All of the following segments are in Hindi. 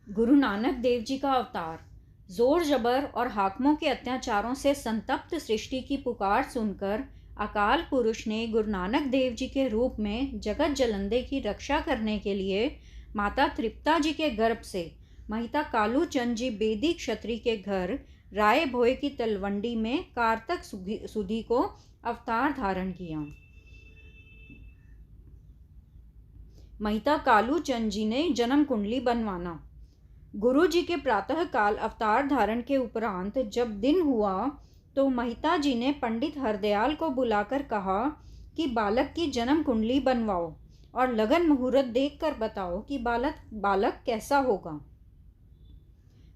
गुरु नानक देव जी का अवतार। जोर जबर और हाकिमों के अत्याचारों से संतप्त सृष्टि की पुकार सुनकर अकाल पुरुष ने गुरु नानक देव जी के रूप में जगत जलंदे की रक्षा करने के लिए माता तृप्ता जी के गर्भ से महिता कालू चंद जी बेदी क्षत्रिय के घर राय भोए की तलवंडी में कारतक सुधी को अवतार धारण किया। महिता कालू चंद जी ने जन्म कुंडली बनवाना। गुरु जी के प्रातः काल अवतार धारण के उपरांत जब दिन हुआ तो महिता जी ने पंडित हरदयाल को बुलाकर कहा कि बालक की जन्म कुंडली बनवाओ और लगन मुहूर्त देखकर बताओ कि बालक कैसा होगा।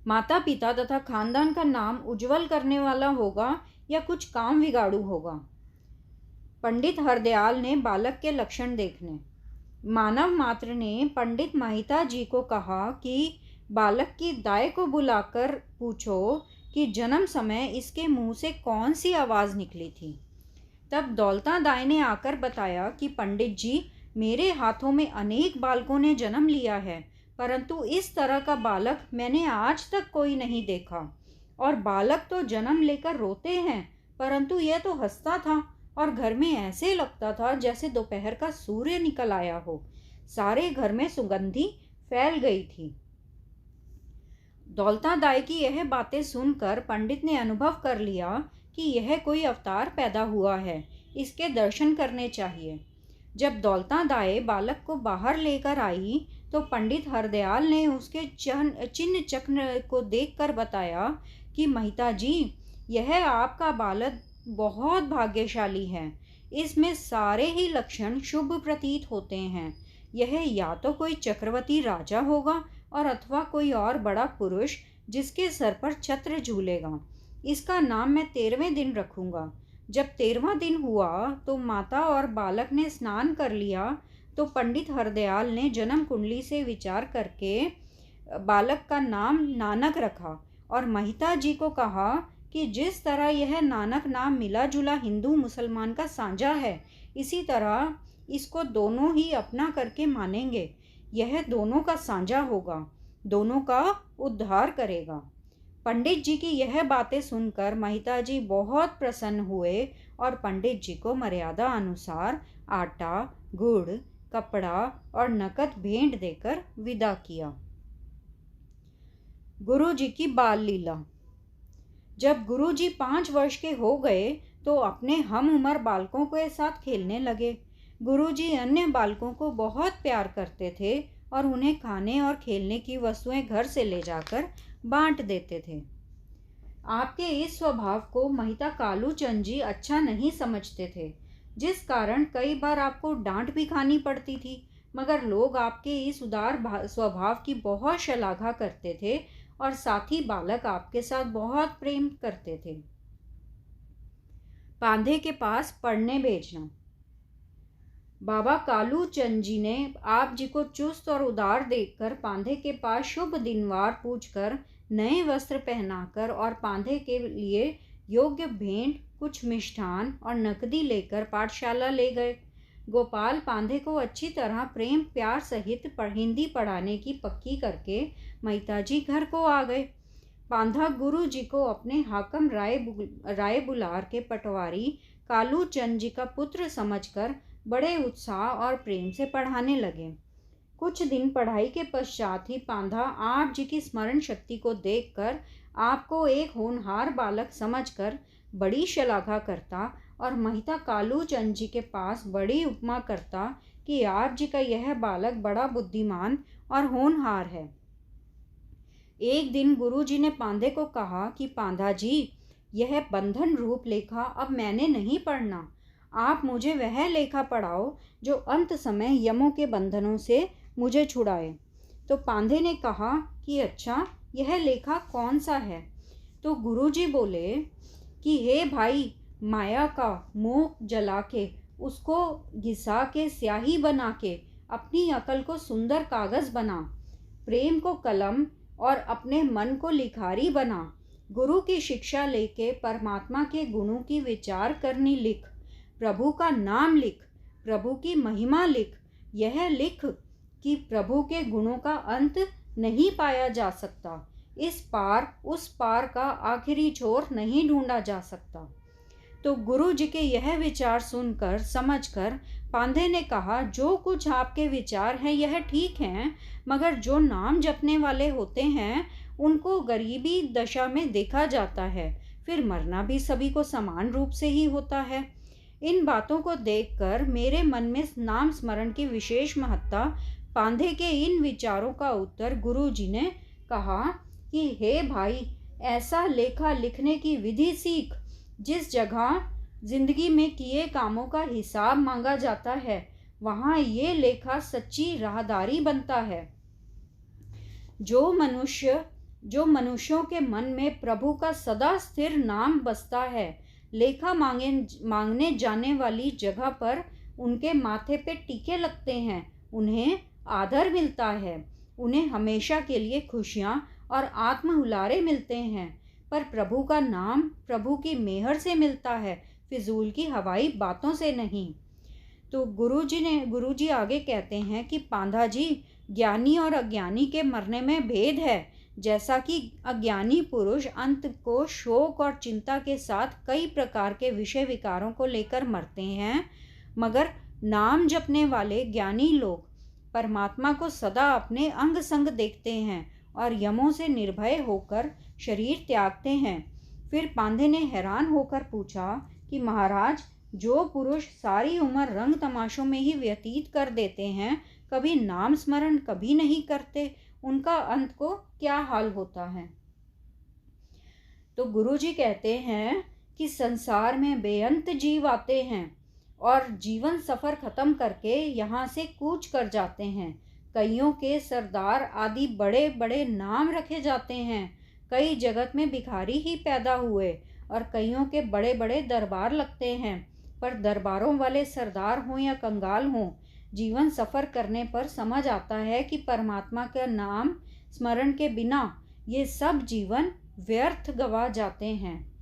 माता पिता तथा खानदान का नाम उज्जवल करने वाला होगा या कुछ काम बिगाड़ू होगा। पंडित हरदयाल ने बालक के लक्षण देखने। मानव मात्र ने पंडित महिता जी को कहा कि बालक की दाई को बुलाकर पूछो कि जन्म समय इसके मुंह से कौन सी आवाज़ निकली थी। तब दौलता दाई ने आकर बताया कि पंडित जी, मेरे हाथों में अनेक बालकों ने जन्म लिया है, परंतु इस तरह का बालक मैंने आज तक कोई नहीं देखा। और बालक तो जन्म लेकर रोते हैं, परंतु यह तो हंसता था और घर में ऐसे लगता था जैसे दोपहर का सूर्य निकल आया हो। सारे घर में सुगंधी फैल गई थी। दौलता दाई की यह बातें सुनकर पंडित ने अनुभव कर लिया कि यह कोई अवतार पैदा हुआ है, इसके दर्शन करने चाहिए। जब दौलता दाई बालक को बाहर लेकर आई तो पंडित हरदयाल ने उसके चिन्ह चक्र को देखकर बताया कि महिता जी, यह आपका बालक बहुत भाग्यशाली है। इसमें सारे ही लक्षण शुभ प्रतीत होते हैं। यह या तो कोई चक्रवर्ती राजा होगा और अथवा कोई और बड़ा पुरुष जिसके सर पर छत्र झूलेगा। इसका नाम मैं 13वें दिन रखूंगा। जब 13वां दिन हुआ तो माता और बालक ने स्नान कर लिया तो पंडित हरदयाल ने जन्म कुंडली से विचार करके बालक का नाम नानक रखा और महिता जी को कहा कि जिस तरह यह नानक नाम मिला जुला हिंदू मुसलमान का साझा है, इसी तरह इसको दोनों ही अपना करके मानेंगे। यह दोनों का साझा होगा, दोनों का उद्धार करेगा। पंडित जी की यह बातें सुनकर महिता जी बहुत प्रसन्न हुए और पंडित जी को मर्यादा अनुसार आटा, गुड़, कपड़ा और नकद भेंट देकर विदा किया। गुरु जी की बाल लीला। जब गुरु जी 5 वर्ष के हो गए तो अपने हम उम्र बालकों के साथ खेलने लगे। गुरुजी अन्य बालकों को बहुत प्यार करते थे और उन्हें खाने और खेलने की वस्तुएं घर से ले जाकर बांट देते थे। आपके इस स्वभाव को महिता कालू चंद जी अच्छा नहीं समझते थे, जिस कारण कई बार आपको डांट भी खानी पड़ती थी, मगर लोग आपके इस उदार स्वभाव की बहुत शलाघा करते थे और साथ ही बालक आपके साथ बहुत प्रेम करते थे। पांधे के पास पढ़ने भेजना। बाबा कालू चंद जी ने आप जी को चुस्त और उदार देखकर पांधे के पास शुभ दिनवार पूछकर नए वस्त्र पहनाकर और पांधे के लिए योग्य भेंट, कुछ मिष्ठान और नकदी लेकर पाठशाला ले गए। गोपाल पांधे को अच्छी तरह प्रेम प्यार सहित हिंदी पढ़ाने की पक्की करके महिता जी घर को आ गए। पांधा गुरु जी को अपने हाकम राय बुलार के पटवारी कालू चंद जी का पुत्र समझकर बड़े उत्साह और प्रेम से पढ़ाने लगे। कुछ दिन पढ़ाई के पश्चात ही पांधा आप जी की स्मरण शक्ति को देखकर आपको एक होनहार बालक समझकर बड़ी शलाघा करता और महिता कालू चंद जी के पास बड़ी उपमा करता कि आप जी का यह बालक बड़ा बुद्धिमान और होनहार है। एक दिन गुरु जी ने पांधे को कहा कि पांधा जी, यह बंधन रूप लेखा अब मैंने नहीं पढ़ना। आप मुझे वह लेखा पढ़ाओ जो अंत समय यमों के बंधनों से मुझे छुड़ाए। तो पांधे ने कहा कि अच्छा, यह लेखा कौन सा है? तो गुरुजी बोले कि हे भाई, माया का मोह जला के उसको घिसा के स्याही बना के अपनी अकल को सुंदर कागज बना, प्रेम को कलम और अपने मन को लिखारी बना। गुरु की शिक्षा लेके परमात्मा के गुणों की विचार करनी लिख, प्रभु का नाम लिख, प्रभु की महिमा लिख। यह लिख कि प्रभु के गुणों का अंत नहीं पाया जा सकता। इस पार उस पार का आखिरी छोर नहीं ढूंढा जा सकता। तो गुरु जी के यह विचार सुनकर समझकर पांधे ने कहा, जो कुछ आपके विचार हैं यह ठीक हैं, मगर जो नाम जपने वाले होते हैं उनको गरीबी दशा में देखा जाता है, फिर मरना भी सभी को समान रूप से ही होता है। इन बातों को देखकर मेरे मन में नाम स्मरण की विशेष महत्ता। पांधे के इन विचारों का उत्तर गुरु जी ने कहा कि हे भाई, ऐसा लेखा लिखने की विधि सीख। जिस जगह जिंदगी में किए कामों का हिसाब मांगा जाता है वहाँ ये लेखा सच्ची राहदारी बनता है। जो मनुष्यों के मन में प्रभु का सदा स्थिर नाम बसता है, लेखा मांगने जाने वाली जगह पर उनके माथे पे टीके लगते हैं, उन्हें आदर मिलता है, उन्हें हमेशा के लिए खुशियाँ और आत्म हुलारे मिलते हैं। पर प्रभु का नाम प्रभु की मेहर से मिलता है, फिजूल की हवाई बातों से नहीं। तो गुरु जी आगे कहते हैं कि पांधा जी, ज्ञानी और अज्ञानी के मरने में भेद है। जैसा कि अज्ञानी पुरुष अंत को शोक और चिंता के साथ कई प्रकार के विषय विकारों को लेकर मरते हैं, मगर नाम जपने वाले ज्ञानी लोग परमात्मा को सदा अपने अंग संग देखते हैं और यमों से निर्भय होकर शरीर त्यागते हैं। फिर पांधे ने हैरान होकर पूछा कि महाराज, जो पुरुष सारी उम्र रंग तमाशों में ही व्यतीत कर देते हैं, कभी नाम स्मरण कभी नहीं करते, उनका अंत को क्या हाल होता है? तो गुरु जी कहते हैं कि संसार में बेअंत जीव आते हैं और जीवन सफर खत्म करके यहाँ से कूच कर जाते हैं। कईयों के सरदार आदि बड़े बड़े नाम रखे जाते हैं। कई जगत में भिखारी ही पैदा हुए और कईयों के बड़े बड़े दरबार लगते हैं। पर दरबारों वाले सरदार हों या कंगाल हों, जीवन सफर करने पर समझ आता है कि परमात्मा का नाम स्मरण के बिना ये सब जीवन व्यर्थ गवा जाते हैं।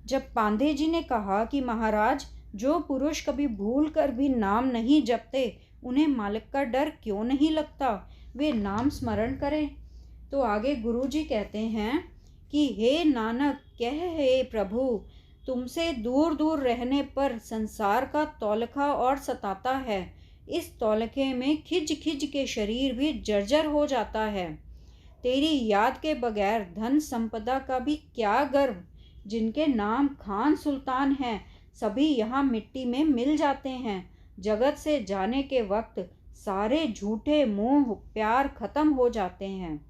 जब पांधे जी ने कहा कि महाराज, जो पुरुष कभी भूल कर भी नाम नहीं जपते, उन्हें मालिक का डर क्यों नहीं लगता, वे नाम स्मरण करें। तो आगे गुरु जी कहते हैं कि हे नानक, कह हे प्रभु, तुमसे दूर दूर रहने पर संसार का तौलखा और सताता है। इस तौलखे में खिज खिज के शरीर भी जर्जर हो जाता है। तेरी याद के बगैर धन संपदा का भी क्या गर्व। जिनके नाम खान सुल्तान हैं, सभी यहाँ मिट्टी में मिल जाते हैं। जगत से जाने के वक्त सारे झूठे मोह प्यार खत्म हो जाते हैं।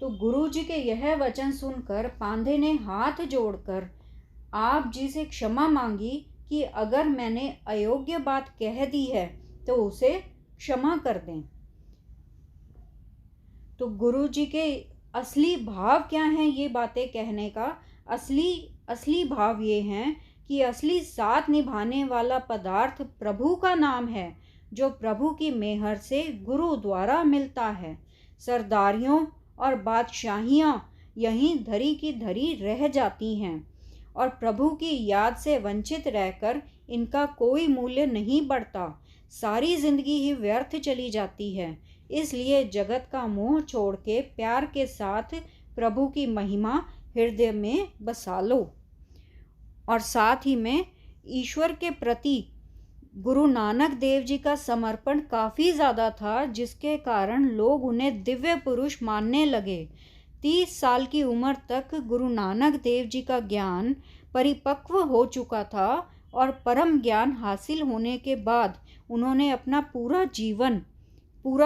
तो गुरु जी के यह वचन सुनकर पांधे ने हाथ जोड़कर आप जी से क्षमा मांगी कि अगर मैंने अयोग्य बात कह दी है तो उसे क्षमा कर दें। तो गुरु जी के असली भाव क्या हैं ये बातें कहने का? असली भाव ये हैं कि असली साथ निभाने वाला पदार्थ प्रभु का नाम है, जो प्रभु की मेहर से गुरु द्वारा मिलता है। सरदारियों और बादशाहियाँ यहीं धरी की धरी रह जाती हैं और प्रभु की याद से वंचित रहकर इनका कोई मूल्य नहीं बढ़ता। सारी जिंदगी ही व्यर्थ चली जाती है। इसलिए जगत का मोह छोड़ के प्यार के साथ प्रभु की महिमा हृदय में बसा लो। और साथ ही में ईश्वर के प्रति गुरु नानक देव जी का समर्पण काफ़ी ज़्यादा था, जिसके कारण लोग उन्हें दिव्य पुरुष मानने लगे। 30 साल की उम्र तक गुरु नानक देव जी का ज्ञान परिपक्व हो चुका था और परम ज्ञान हासिल होने के बाद उन्होंने अपना पूरा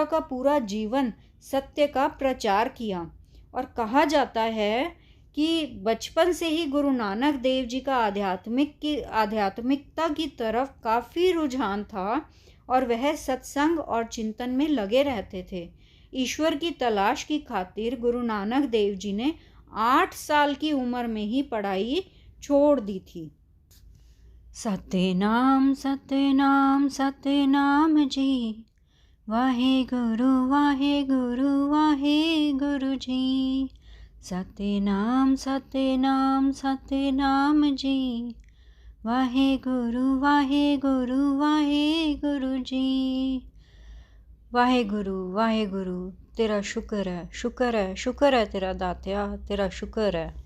का पूरा जीवन सत्य का प्रचार किया। और कहा जाता है कि बचपन से ही गुरु नानक देव जी का आध्यात्मिकता की तरफ काफ़ी रुझान था और वह सत्संग और चिंतन में लगे रहते थे। ईश्वर की तलाश की खातिर गुरु नानक देव जी ने 8 साल की उम्र में ही पढ़ाई छोड़ दी थी। सतनाम सतनाम सतनाम जी, वाहे गुरु जी। सतनाम सतनाम सतनाम जी, वाहे गुरु जी। ਵਾਹਿਗੁਰੂ ਵਾਹਿਗੁਰੂ, ਤੇਰਾ ਸ਼ੁਕਰ ਹੈ, ਸ਼ੁਕਰ ਹੈ, ਸ਼ੁਕਰ ਹੈ ਤੇਰਾ ਦਾਤਿਆ, ਤੇਰਾ ਸ਼ੁਕਰ ਹੈ।